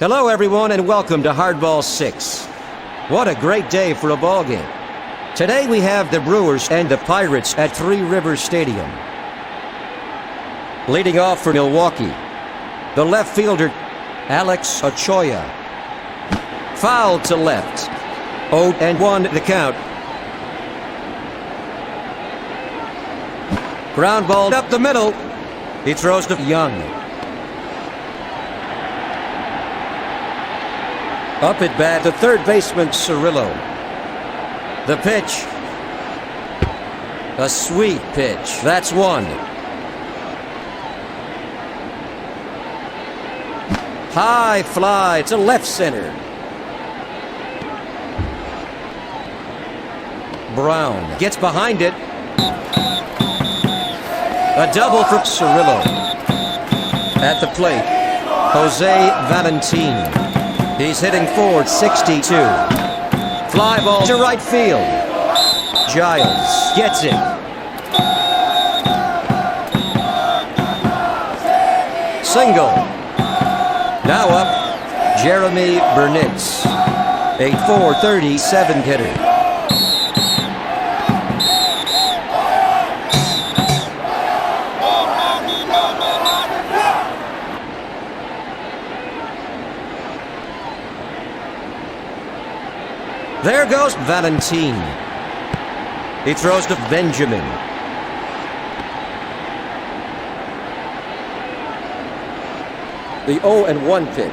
Hello everyone and welcome to Hardball 6. What a great day for a ball game. Today we have the Brewers and the Pirates at Three Rivers Stadium. Leading off for Milwaukee, the left fielder, Alex Ochoa. Foul to left. 0-1 the count. Ground ball up the middle. He throws to Young. Up at bat, the third baseman, Cirillo. The pitch. A sweet pitch. That's one. High fly to left center. Brown gets behind it. A double for Cirillo. At the plate, Jose Valentin. He's hitting .462. Fly ball to right field. Giles gets it. Single. Now up, Jeremy Burnitz, a .437 hitter. There goes Valentin. He throws to Benjamin. The 0-1 pitch.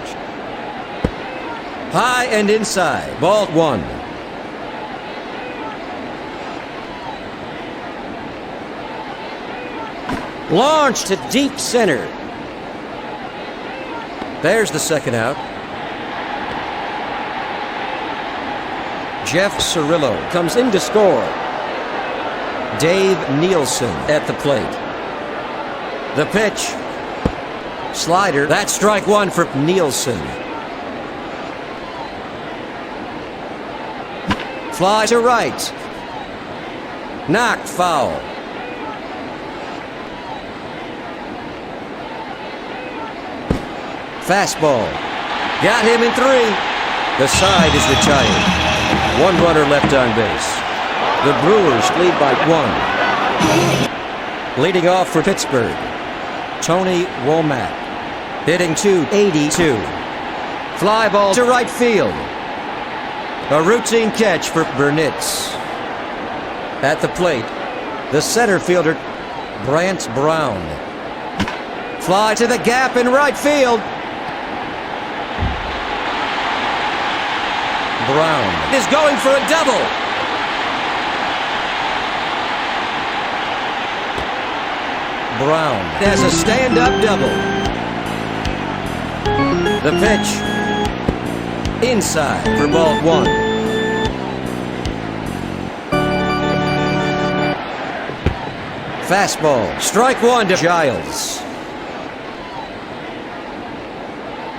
High and inside. Ball one. Launch to deep center. There's the second out. Jeff Cirillo comes in to score. Dave Nielsen at the plate. The pitch. Slider. That's strike one for Nielsen. Fly to right. Knocked foul. Fastball. Got him in three. The side is retired. One runner left on base. The Brewers lead by one. Leading off for Pittsburgh, Tony Womack. Hitting .282. Fly ball to right field. A routine catch for Burnitz. At the plate, the center fielder, Brant Brown. Fly to the gap in right field. Brown is going for a double. Brown has a stand-up double. The pitch. Inside for ball one. Fastball. Strike one to Giles.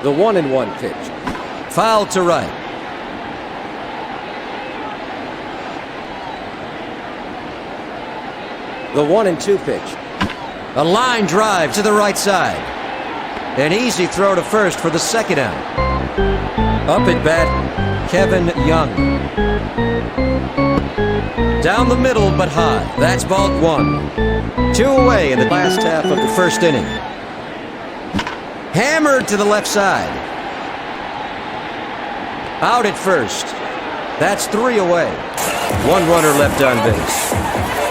The 1-1 pitch. Foul to right. The 1-2 pitch. A line drive to the right side. An easy throw to first for the second out. Up at bat, Kevin Young. Down the middle but high. That's ball one. Two away in the last half of the first inning. Hammered to the left side. Out at first. That's three away. One runner left on base.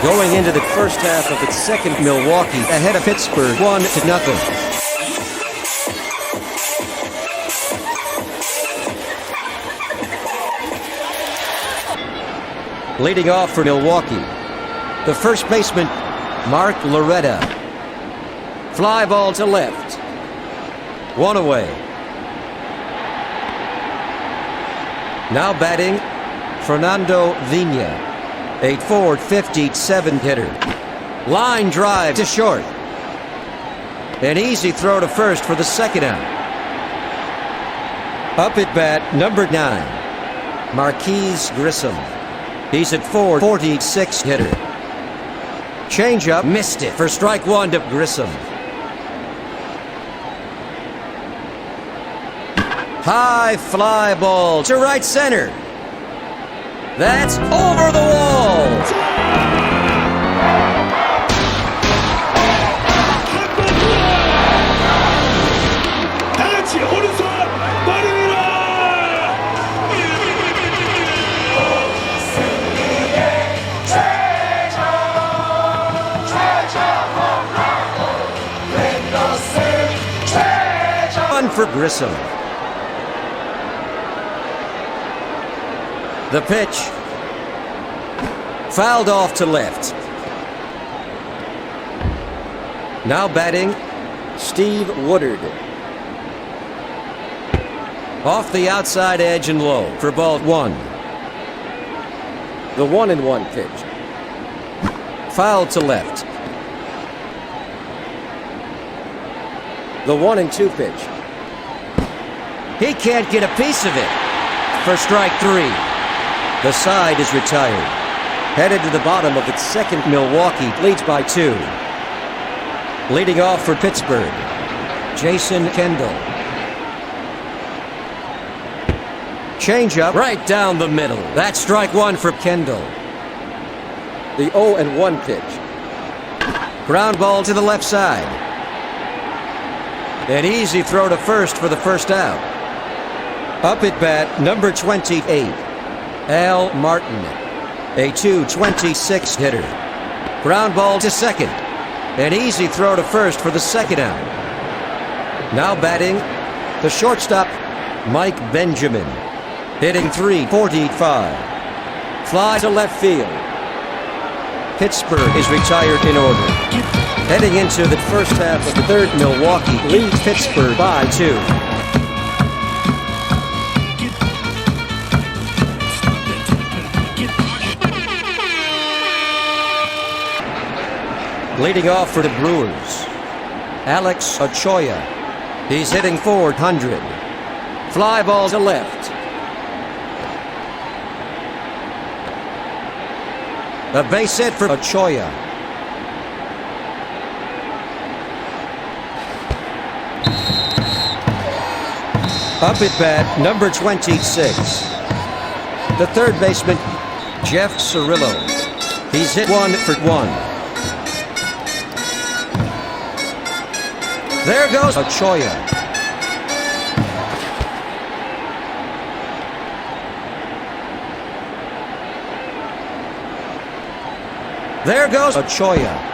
Going into the first half of its second, Milwaukee ahead of Pittsburgh 1-0. Leading off for Milwaukee, the first baseman, Mark Loretta. Fly ball to left. One away. Now batting, Fernando Vina. A .457 hitter. Line drive to short. An easy throw to first for the second out. Up at bat, number 9, Marquise Grissom. He's at .446 hitter. Changeup, missed it for strike one to Grissom. High fly ball to right center. That's over the wall. For Grissom. The pitch. Fouled off to left. Now batting, Steve Woodard. Off the outside edge and low for ball 1. The 1-1 pitch. Fouled to left. The 1-2 pitch. He can't get a piece of it. For strike 3. The side is retired. Headed to the bottom of its second, Milwaukee leads by 2. Leading off for Pittsburgh, Jason Kendall. Changeup right down the middle. That's strike 1 for Kendall. The 0-1 pitch. Ground ball to the left side. An easy throw to first for the first out. Up at bat, number 28, Al Martin, a .226 hitter. Ground ball to second. An easy throw to first for the second out. Now batting, the shortstop, Mike Benjamin, hitting .345. Fly to left field. Pittsburgh is retired in order. Heading into the first half of the third, Milwaukee leads Pittsburgh by 2. Leading off for the Brewers, Alex Ochoa. He's hitting .400. Fly ball to left. A base hit for Ochoa. Up at bat, number 26. The third baseman, Jeff Cirillo. He's hit 1 for 1. There goes Ochoa. There goes Ochoa.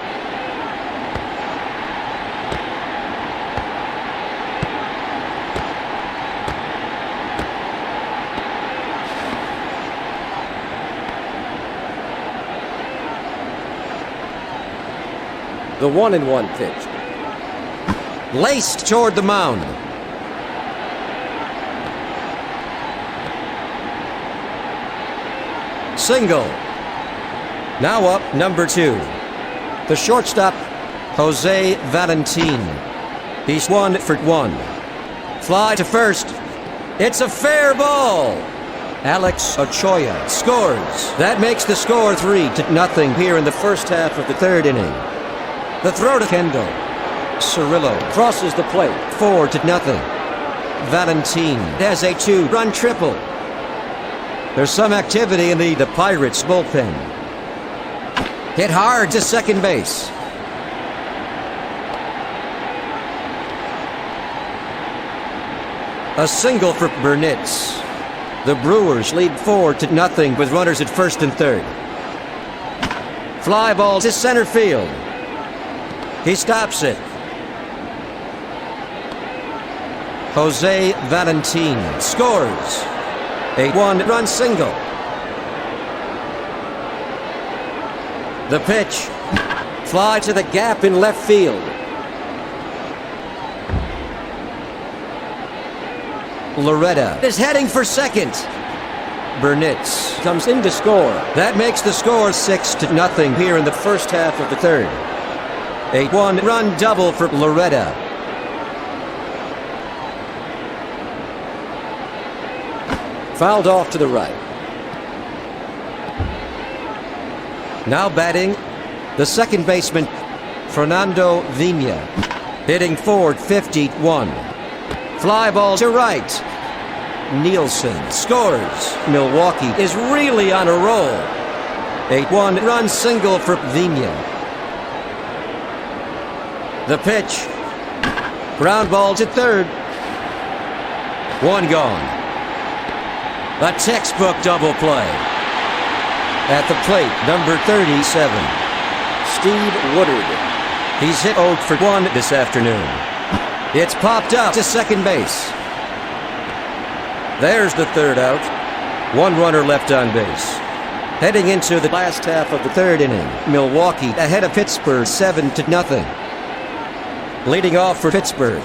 The 1-1 pitch. Laced toward the mound. Single. Now up, number 2. The shortstop, Jose Valentin. He's 1 for 1. Fly to first. It's a fair ball. Alex Ochoa scores. That makes the score 3-0 here in the first half of the third inning. The throw to Kendall. Cirillo crosses the plate, 4-0. Valentin has a 2-run triple. There's some activity in the Pirates bullpen. Hit hard to second base. A single for Burnitz. The Brewers lead 4-0 with runners at first and third. Fly ball to center field. He stops it. Jose Valentin scores. A 1-run single. The pitch. Fly to the gap in left field. Loretta is heading for second. Burnitz comes in to score. That makes the score 6-0 here in the first half of the third. A 1-run double for Loretta. Fouled off to the right. Now batting, the second baseman, Fernando Vina, hitting forward .51. Fly ball to right. Nielsen scores. Milwaukee is really on a roll. A one-run single for Vigna. The pitch. Ground ball to third. One gone. A textbook double play. At the plate, number 37, Steve Woodard. He's hit 0 for 1 this afternoon. It's popped up to second base. There's the third out. One runner left on base. Heading into the last half of the third inning, Milwaukee ahead of Pittsburgh 7-0. Leading off for Pittsburgh,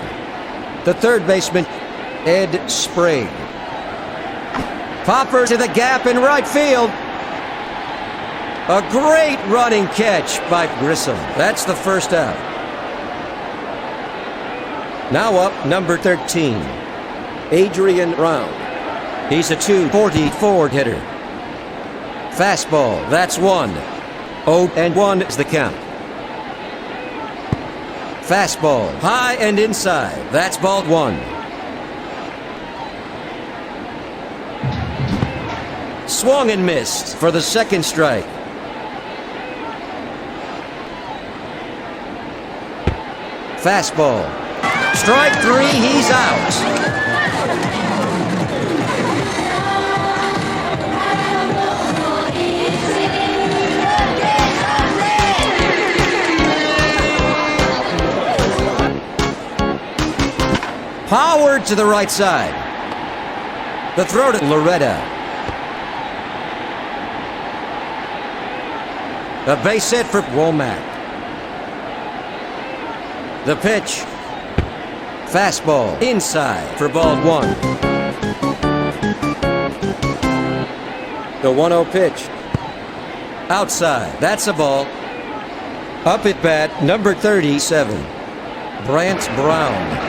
the third baseman, Ed Sprague. Popper to the gap in right field. A great running catch by Grissom. That's the first out. Now up, number 13, Adrian Brown. He's a .244 hitter. Fastball, that's 1. 0-1 is the count. Fastball, high and inside. That's ball 1. Swung and missed for the second strike. Fastball. Strike 3, he's out. Powered to the right side. The throw to Loretta. A base hit for Womack. The pitch. Fastball inside for ball 1. The 1-0 pitch. Outside. That's a ball. Up at bat, number 37, Brant Brown.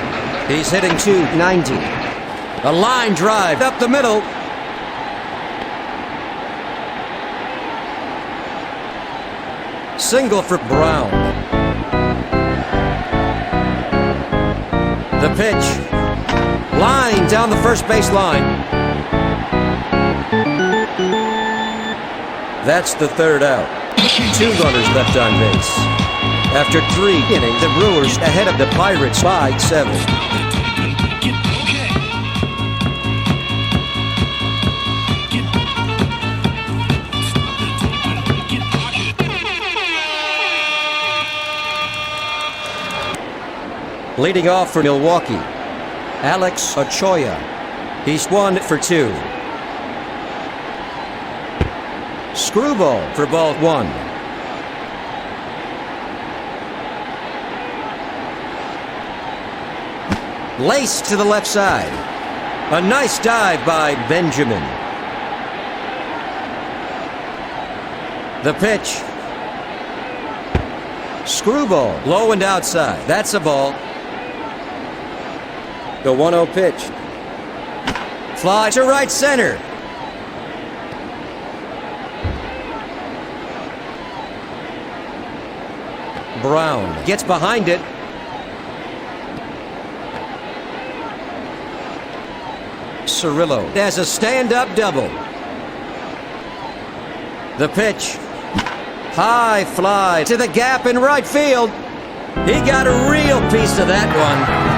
He's hitting .290. A line drive up the middle. Single for Brown. The pitch. Line down the first base line. That's the third out. 2 runners left on base. After 3 innings, the Brewers ahead of the Pirates by 7. Leading off for Milwaukee, Alex Ochoa. He's 1 for 2. Screwball for ball 1. Laced to the left side. A nice dive by Benjamin. The pitch. Screwball, low and outside. That's a ball. The 1-0 pitch. Fly to right center. Brown gets behind it. Cirillo has a stand-up double. The pitch. High fly to the gap in right field. He got a real piece of that one.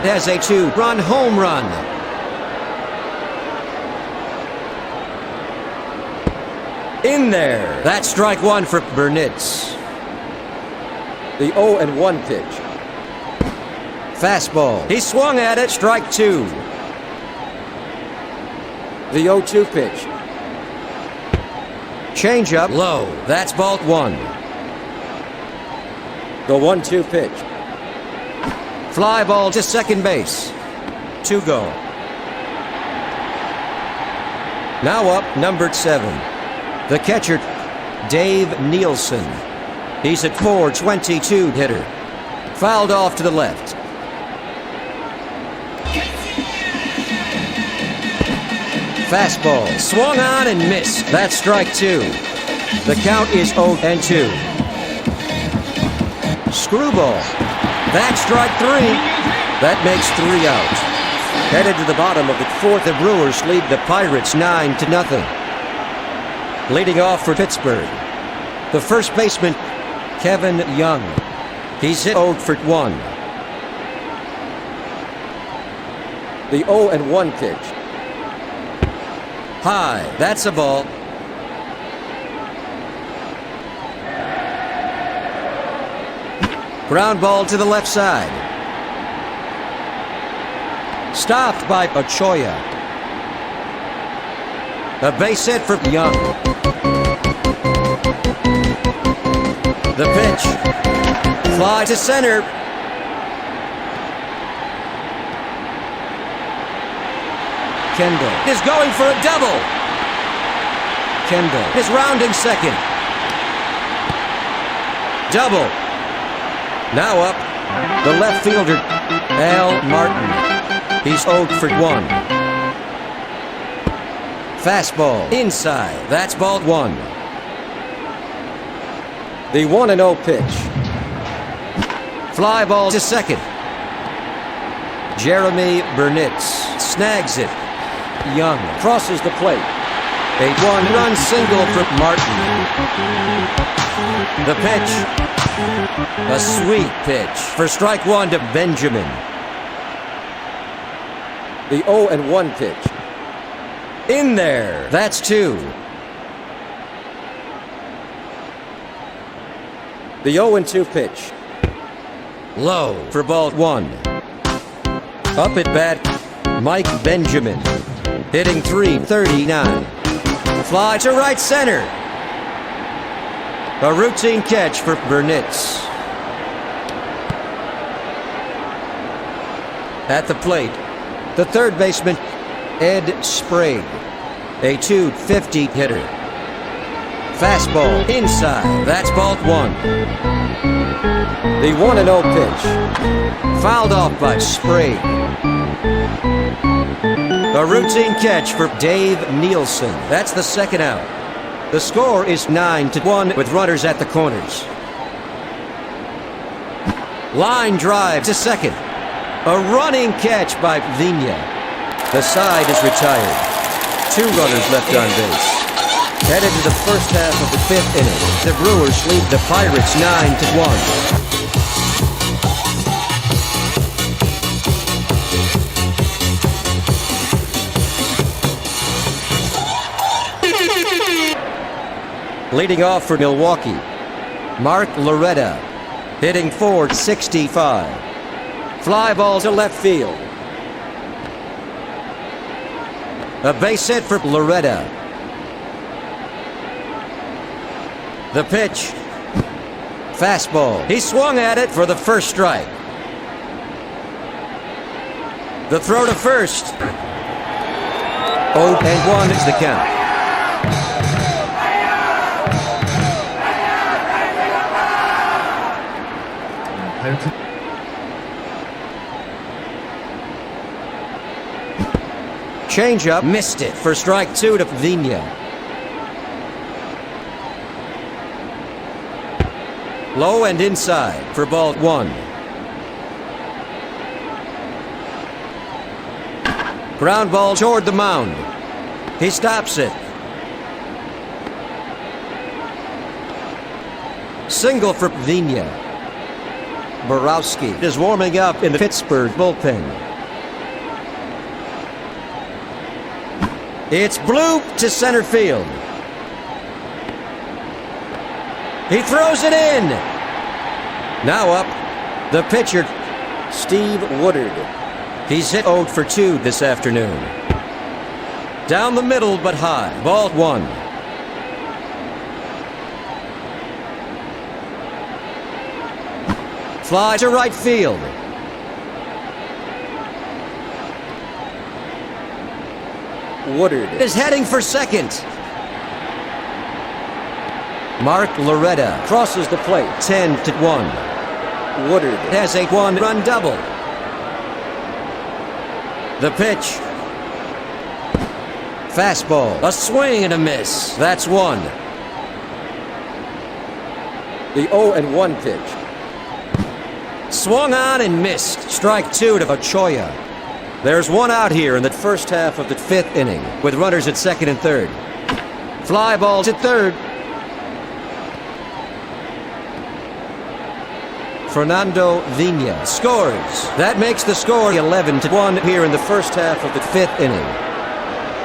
Has a 2-run home run. In there. That's strike one for Burnitz. The 0-1 pitch. Fastball. He swung at it. Strike two. The 0-2 pitch. Changeup. Low. That's ball one. The 1-2 pitch. Fly ball to second base. 2 go. Now up, numbered 7. The catcher, Dave Nielsen. He's at .422 hitter. Fouled off to the left. Fastball. Swung on and missed. That's strike two. The count is 0-2. Screwball. That's strike three. That makes 3 out. Headed to the bottom of the fourth, the Brewers lead the Pirates 9-0. Leading off for Pittsburgh, the first baseman, Kevin Young. He's hit 0-1. The 0-1 pitch. High. That's a ball. Ground ball to the left side. Stopped by Ochoa. A base hit for Young. The pitch. Fly to center. Kendall is going for a double. Kendall is rounding second. Double. Now up, the left fielder, Al Martin. He's 0-1. Fastball inside. That's ball one. The 1-0 pitch. Fly ball to second. Jeremy Burnitz snags it. Young crosses the plate. A 1-run single for Martin. The pitch. A sweet pitch for strike one to Benjamin. The 0-1 pitch. In there. That's 2. The 0-2 pitch. Low for ball one. Up at bat, Mike Benjamin. Hitting .339. Fly to right center. A routine catch for Burnitz. At the plate, the third baseman, Ed Sprague. A .250 hitter. Fastball inside. That's ball one. The 1-0 pitch. Fouled off by Sprague. A routine catch for Dave Nielsen. That's the second out. The score is 9-1 with runners at the corners. Line drive to second. A running catch by Vina. The side is retired. 2 runners left on base. Headed to the first half of the 5th inning, the Brewers lead the Pirates 9-1. Leading off for Milwaukee, Mark Loretta, hitting .465. Fly ball to left field. A base hit for Loretta. The pitch. Fastball. He swung at it for the first strike. The throw to first. 0-1 is the count. Changeup, missed it for strike 2 to Vina. Low and inside for ball 1. Ground ball toward the mound. He stops it. Single for Vina. Borowski is warming up in the Pittsburgh bullpen. It's blooped to center field. He throws it in. Now up, the pitcher, Steve Woodard. He's hit 0 for 2 this afternoon. Down the middle but high. Ball 1. Fly to right field. Woodard is heading for second. Mark Loretta crosses the plate. 10-1. Woodard has a 1-run double. The pitch. Fastball. A swing and a miss. That's 1. The 0-1 pitch. Swung on and missed. Strike 2 to Ochoa. There's 1 out here in the first half of the 5th inning, with runners at second and third. Fly ball to third. Fernando Vina scores. That makes the score 11-1 here in the first half of the 5th inning.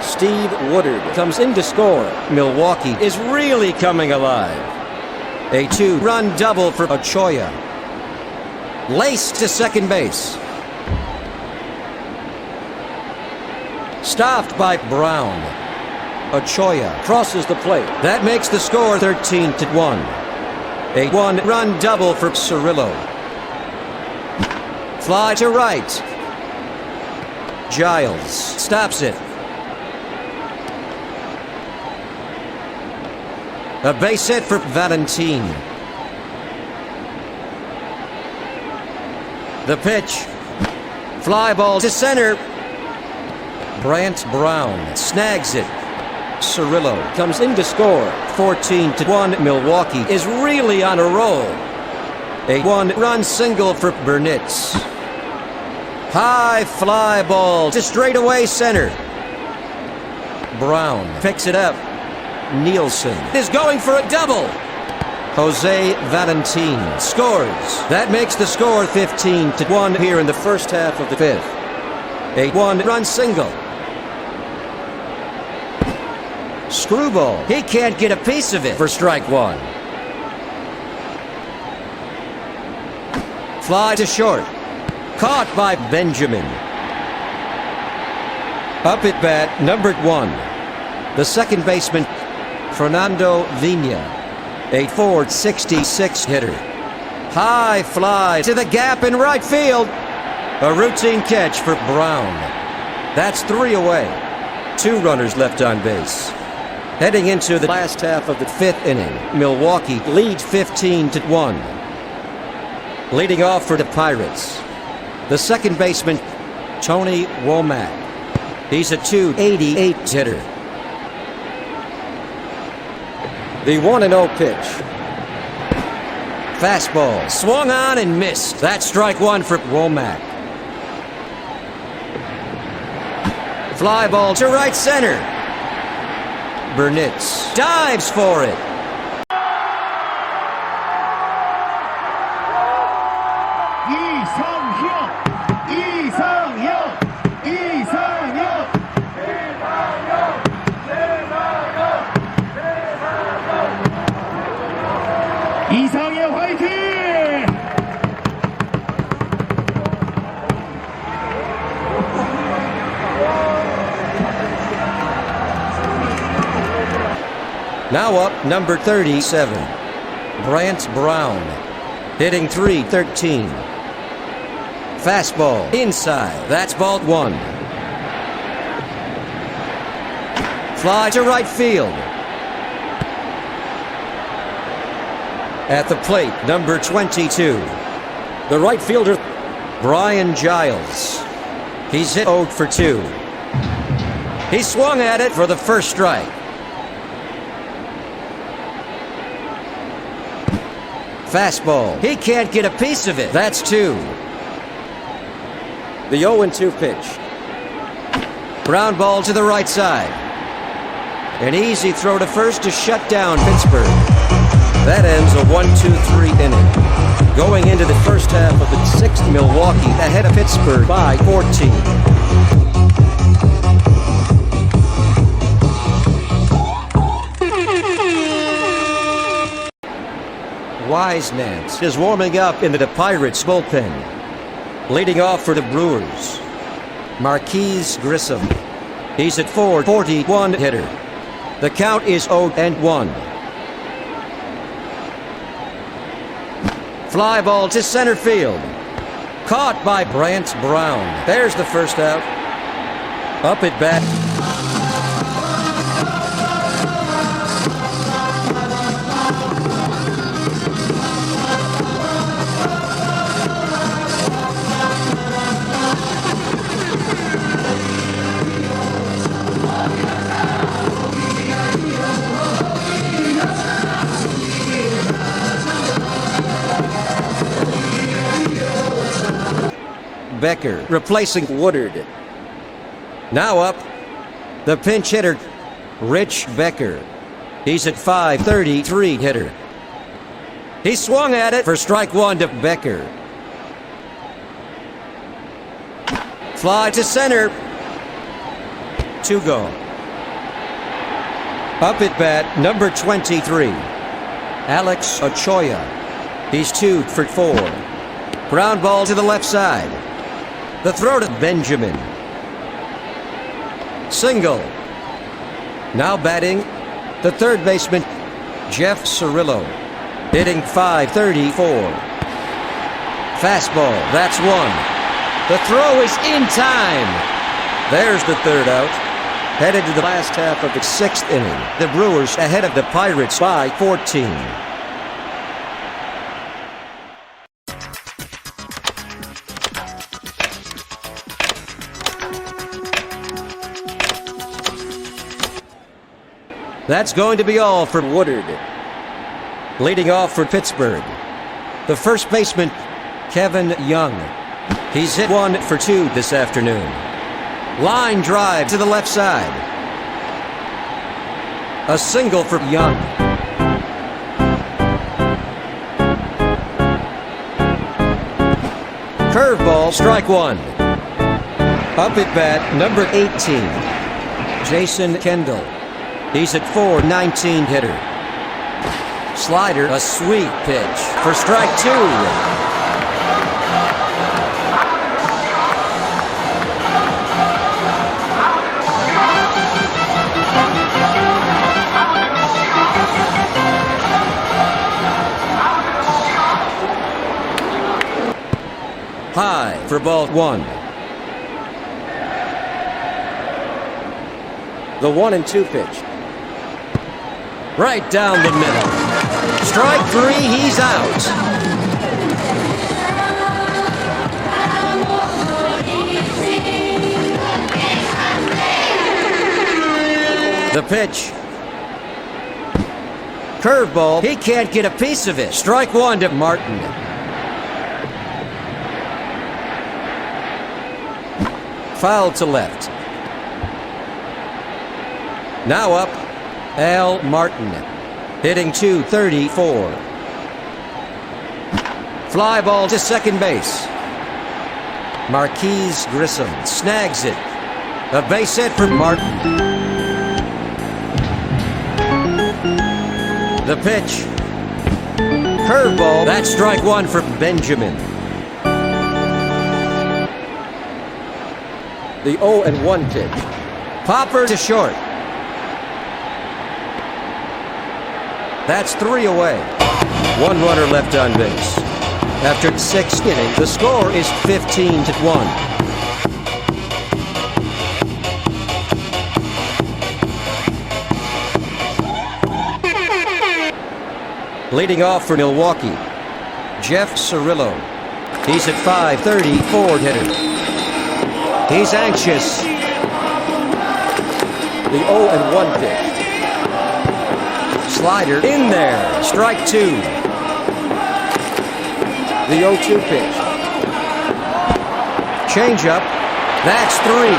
Steve Woodard comes in to score. Milwaukee is really coming alive. A 2-run double for Ochoa. Laced to second base. Stopped by Brown. Ochoa crosses the plate. That makes the score 13-1. A 1-run double for Cirillo. Fly to right. Giles stops it. A base hit for Valentin. The pitch. Fly ball to center. Brant Brown snags it. Cirillo comes in to score. 14-1. Milwaukee is really on a roll. A 1-run single for Burnitz. High fly ball to straightaway center. Brown picks it up. Nielsen is going for a double. Jose Valentin scores. That makes the score 15-1 here in the first half of the 5th. A 1-run single. Screwball. He can't get a piece of it for strike 1. Fly to short. Caught by Benjamin. Up at bat, numbered 1. The second baseman, Fernando Vina, a .466 hitter. High fly to the gap in right field. A routine catch for Brown. That's 3 away. 2 runners left on base. Heading into the last half of the 5th inning, Milwaukee leads 15-1. Leading off for the Pirates, the second baseman, Tony Womack. He's a .288 hitter. The 1-0 pitch. Fastball swung on and missed. That's strike 1 for Womack. Fly ball to right center. Burnitz dives for it. Now up, number 37, Brant Brown, hitting .313. Fastball inside. That's ball 1. Fly to right field. At the plate, number 22, the right fielder, Brian Giles. He's hit 0 for 2. He swung at it for the first strike. Fastball. He can't get a piece of it. That's 2. The 0-2 pitch. Ground ball to the right side. An easy throw to first to shut down Pittsburgh. That ends a 1-2-3 inning. Going into the first half of the 6th, Milwaukee ahead of Pittsburgh by 14. Whisenant is warming up into the Pirates bullpen. Leading off for the Brewers, Marquise Grissom. He's at 441 hitter. The count is 0-1. Fly ball to center field. Caught by Brant Brown. There's the first out. Up at bat. Becker replacing Woodard. Now up, the pinch hitter, Rich Becker. He's at 533 hitter. He swung at it for strike one to Becker. Fly to center. 2 gone. Up at bat, number 23, Alex Ochoa. He's 2 for 4. Ground ball to the left side. The throw to Benjamin. Single. Now batting, the third baseman, Jeff Cirillo. Hitting .534. Fastball, that's 1. The throw is in time. There's the third out. Headed to the last half of the 6th inning. The Brewers ahead of the Pirates by 14. That's going to be all for Woodard. Leading off for Pittsburgh, the first baseman, Kevin Young. He's hit 1 for 2 this afternoon. Line drive to the left side. A single for Young. Curveball, strike 1. Up at bat, number 18, Jason Kendall. He's at 419 hitter. Slider, a sweet pitch for strike 2. High for ball 1. The 1-2 pitch. Right down the middle. Strike 3, he's out. The pitch. Curveball, he can't get a piece of it. Strike 1 to Martin. Foul to left. Now up, Al Martin, hitting .234. Fly ball to second base. Marquise Grissom snags it. A base hit for Martin. The pitch. Curveball, that's strike 1 for Benjamin. The 0-1 pitch. Popper to short. That's 3 away. 1 runner left on base. After 6th inning, the score is 15-1. Leading off for Milwaukee, Jeff Cirillo. He's at 534 hitter. He's anxious. The 0-1 pitch. Slider in there. Strike 2. The 0-2 pitch. Change up. That's 3.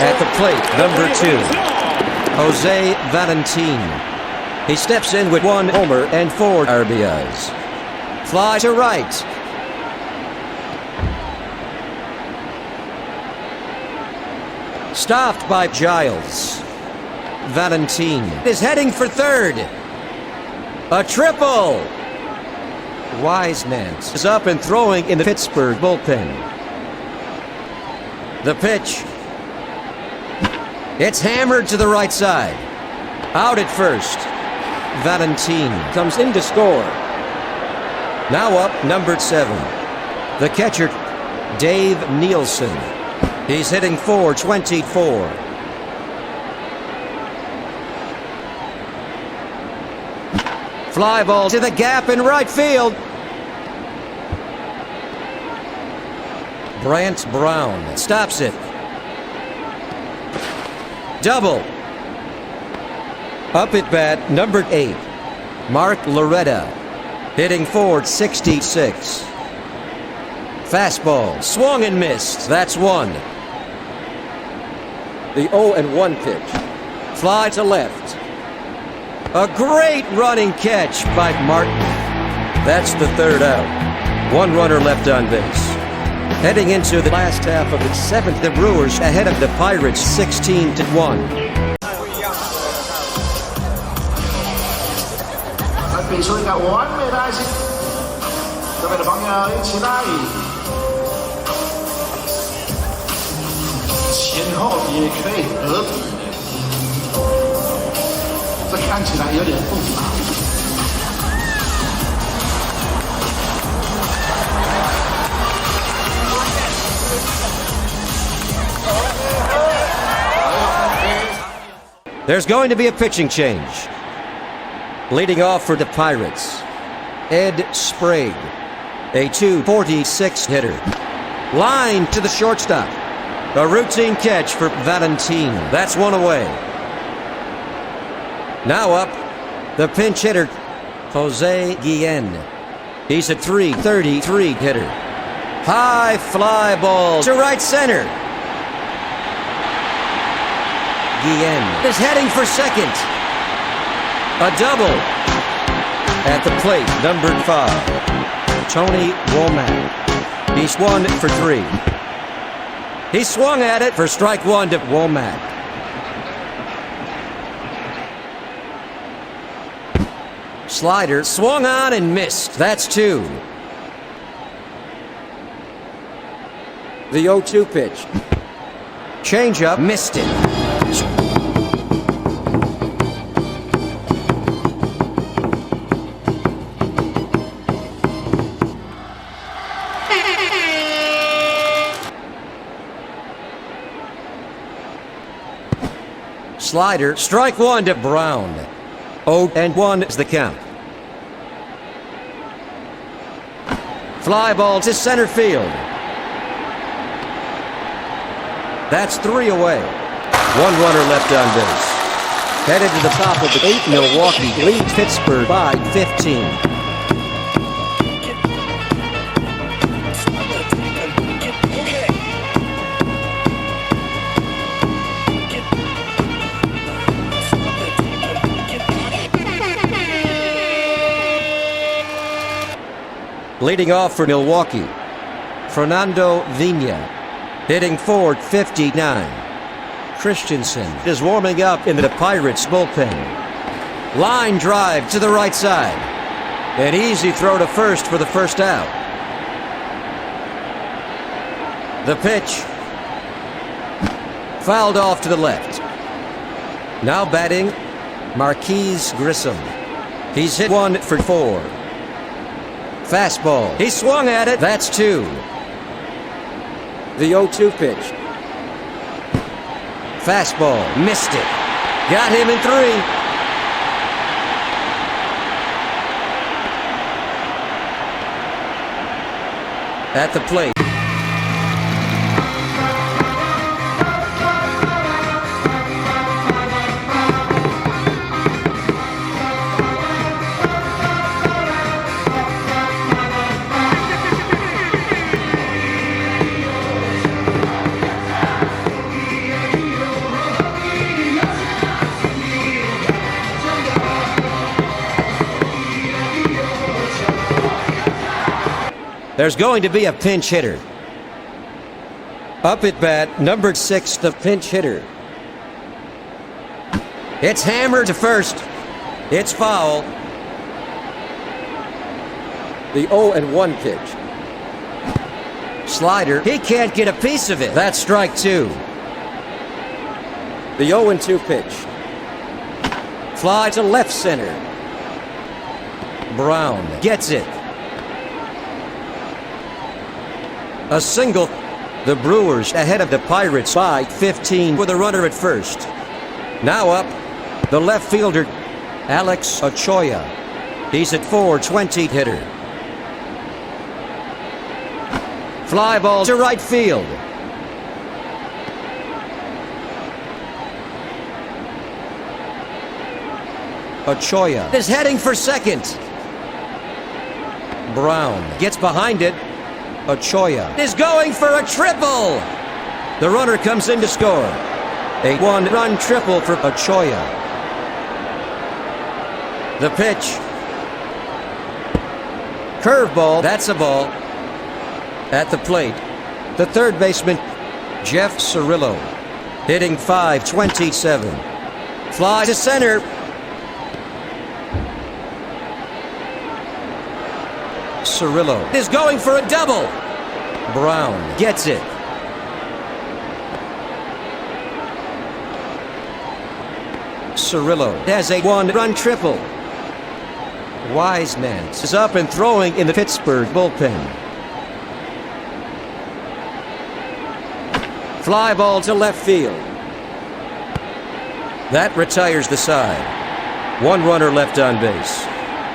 At the plate, number 2, Jose Valentin. He steps in with 1 homer and 4 RBIs. Fly to right. Stopped by Giles. Valentin is heading for third. A triple. Whisenant is up and throwing in the Pittsburgh bullpen. The pitch. It's hammered to the right side. Out at first. Valentine comes in to score. Now up, number 7. The catcher, Dave Nielsen. He's hitting .424. Fly ball to the gap in right field. Brant Brown stops it. Double. Up at bat, number 8, Mark Loretta, hitting .466. Fastball, swung and missed. That's one. The 0-1 pitch. Fly to left. A great running catch by Martin. That's the third out. One runner left on base. Heading into the last half of the 7th, the Brewers ahead of the Pirates 16-1. 比出一个完美的爱心，各位的朋友一起来，前后也可以合体，这看起来有点复杂。There's going to be a pitching change. Leading off for the Pirates, Ed Sprague, a .246 hitter. Line to the shortstop. A routine catch for Valentine. That's one away. Now up, the pinch hitter, Jose Guillen. He's a .333 hitter. High fly ball to right center. Guillen is heading for second. A double. At the plate, number 5, Tony Womack. He's 1 for 3. He swung at it for strike 1 to Womack. Slider swung on and missed. That's 2. The 0-2 pitch. Changeup, missed it. Slider, strike 1 to Brown. 0-1 is the count. Fly ball to center field. That's 3 away. One runner left on base. Headed to the top of the 8th, Milwaukee leads Pittsburgh by 15. Leading off for Milwaukee, Fernando Vina, hitting .459. Christiansen is warming up in the Pirates bullpen. Line drive to the right side. An easy throw to first for the first out. The pitch. Fouled off to the left. Now batting, Marquise Grissom. He's hit 1 for 4. Fastball. He swung at it. That's 2. The 0-2 pitch. Fastball. Missed it. Got him in 3. At the plate. There's going to be a pinch hitter. Up at bat, number 6, the pinch hitter. It's hammered to first. It's foul. The 0-1 pitch. Slider. He can't get a piece of it. That's strike 2. The 0-2 pitch. Fly to left center. Brown gets it. A single. The Brewers ahead of the Pirates by 15 with a runner at first. Now up, the left fielder, Alex Ochoa. He's at 420 hitter. Fly ball to right field. Ochoa is heading for second. Brown gets behind it. Ochoa is going for a triple. The runner comes in to score. A one-run triple for Ochoa. The pitch. Curveball. That's a ball. At the plate, the third baseman, Jeff Cirillo, hitting .527. Fly to center. Cirillo is going for a double. Brown gets it. Cirillo has a one-run triple. Whisenant is up and throwing in the Pittsburgh bullpen. Fly ball to left field. That retires the side. One runner left on base.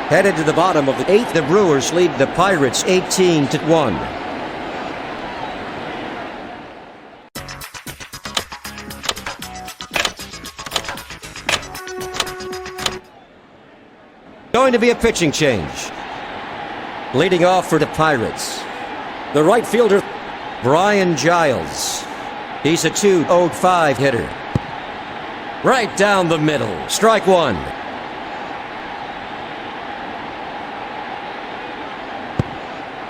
Headed to the bottom of the 8th, the Brewers lead the Pirates 18-1. Going to be a pitching change. Leading off for the Pirates, the right fielder, Brian Giles. He's a .205 hitter. Right down the middle. Strike 1.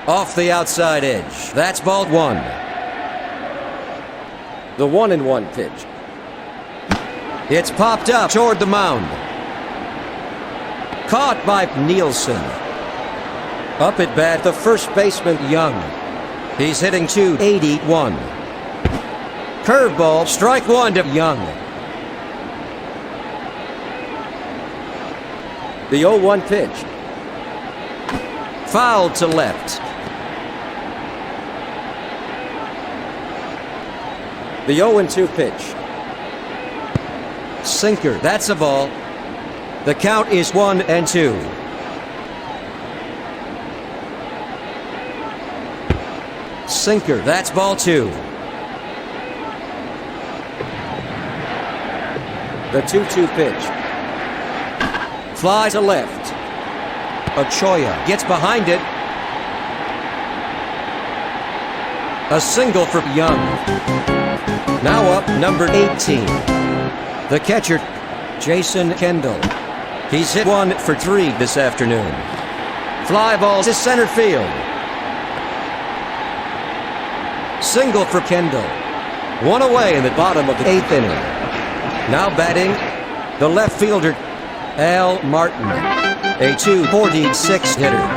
Off the outside edge. That's ball 1. The 1-1 pitch. It's popped up toward the mound. Caught by Nielsen. Up at bat, the first baseman, Young. He's hitting .281. Curveball, strike 1 to Young. The 0-1 pitch. Foul to left. The 0-2 pitch. Sinker, that's a ball. The count is 1-2. Sinker, that's ball 2. The 2-2 pitch. Fly to left. Ochoa gets behind it. A single for Young. Now up, number 18. The catcher, Jason Kendall. He's hit 1 for 3 this afternoon. Fly ball to center field. Single for Kendall. One away in the bottom of the 8th inning. Now batting, the left fielder, Al Martin, a .246 hitter.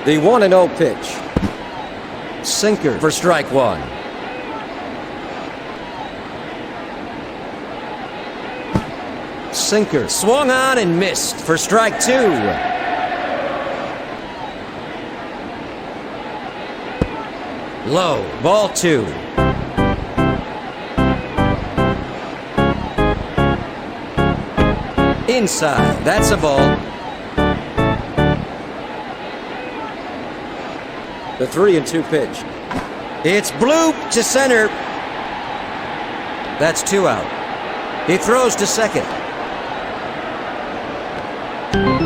The 1-0 pitch. Sinker for strike 1. Sinker swung on and missed for strike 2. Low, ball 2. Inside, that's a ball. The 3-2 pitch. It's bloop to center. That's 2 out. He throws to second.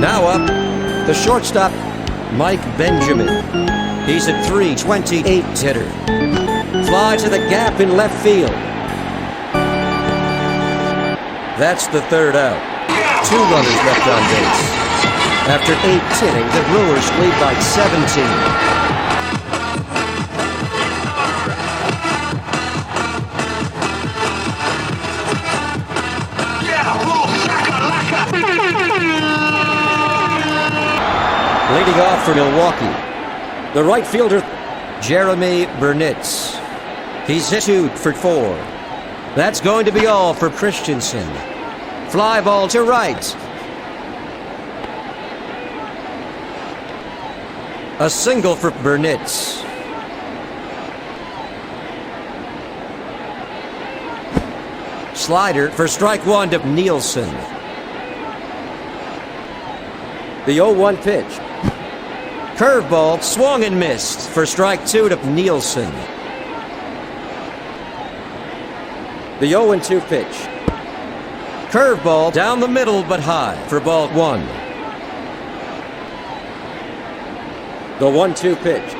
Now up, the shortstop, Mike Benjamin. He's a .328 hitter. Fly to the gap in left field. That's the 3rd out. 2 runners left on base. After 8th inning, the Brewers lead by 17. for Milwaukee. The right fielder, Jeremy Burnitz. He's hit 2 for 4. That's going to be all for Christiansen. Fly ball to right. A single for Burnitz. Slider for strike 1 to Nielsen. The 0-1 pitch. Curveball swung and missed for strike 2 to Nielsen. The 0-2 pitch. Curveball down the middle but high for ball 1. The 1-2 pitch.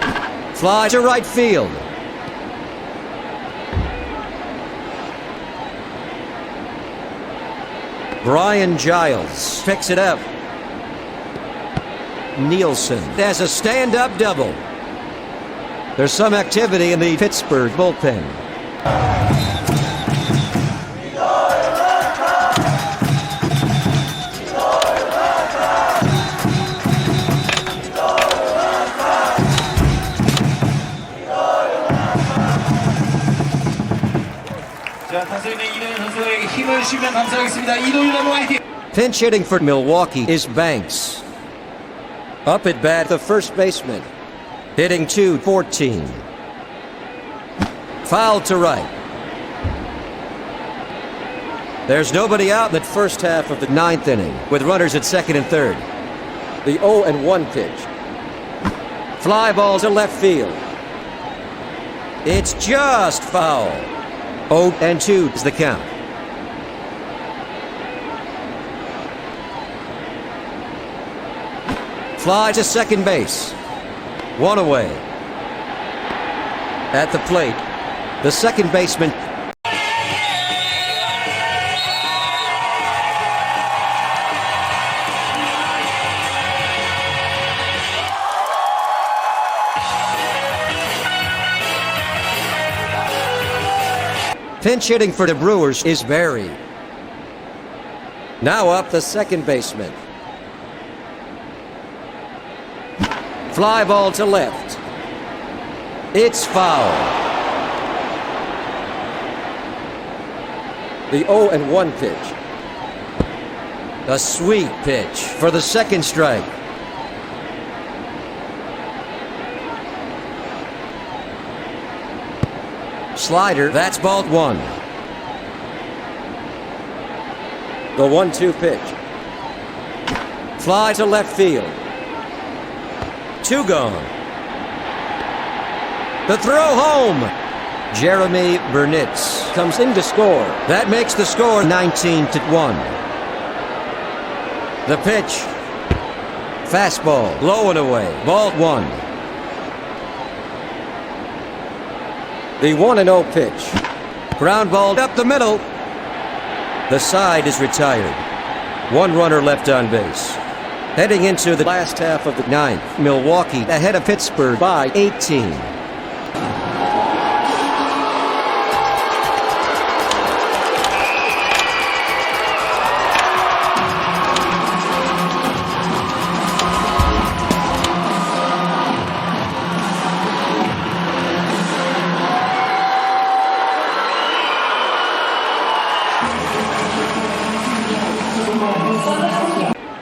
Fly to right field. Brian Giles picks it up. Nielsen has a stand-up double. There's some activity in the Pittsburgh bullpen. Pinch hitting for Milwaukee is Banks. Up at bat, the first baseman. Hitting 2-14. Foul to right. There's nobody out in the first half of the 9th inning, with runners at second and third. The 0-1 pitch. Fly ball to left field. It's just foul. 0-2 is the count. Fly to second base. 1 away. At the plate, the second baseman. Pinch hitting for the Brewers is Barry. Now up the second baseman. Fly ball to left. It's foul. The 0-1 pitch. A sweet pitch for the second strike. Slider, that's ball 1. The 1-2 pitch. Fly to left field. 2 gone. The throw home. Jeremy Burnitz comes in to score. That makes the score 19-1. The pitch. Fastball, low and away. Ball 1. The 1-0 pitch. Ground ball up the middle. The side is retired. 1 runner left on base. Heading into the last half of the 9th, Milwaukee ahead of Pittsburgh by 18.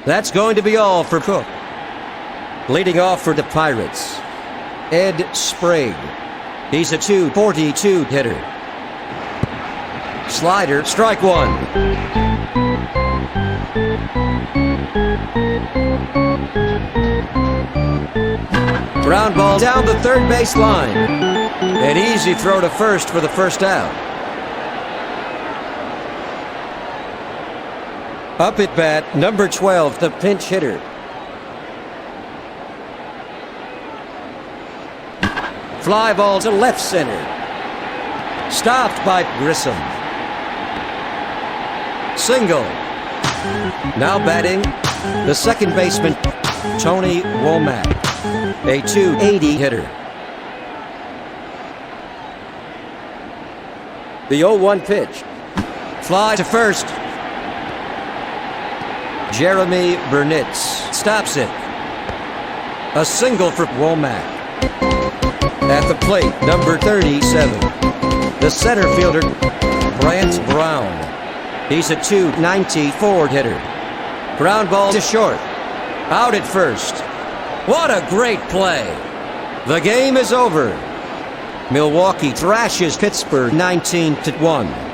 That's going to be all for Cook. Leading off for the Pirates, Ed Sprague. He's a .242 hitter. Slider, strike 1. Ground ball down the third base line. An easy throw to first for the first out. Up at bat, number 12, the pinch hitter. Fly ball to left center. Stopped by Grissom. Single. Now batting, the second baseman, Tony Womack, a .280 hitter. The 0-1 pitch. Fly to first. Jeremy Burnitz stops it. A single for Womack. At the plate, number 37, the center fielder, Brant Brown. He's a .290 forward hitter. Ground ball to short. Out at first. What a great play. The game is over. Milwaukee thrashes Pittsburgh 19-1.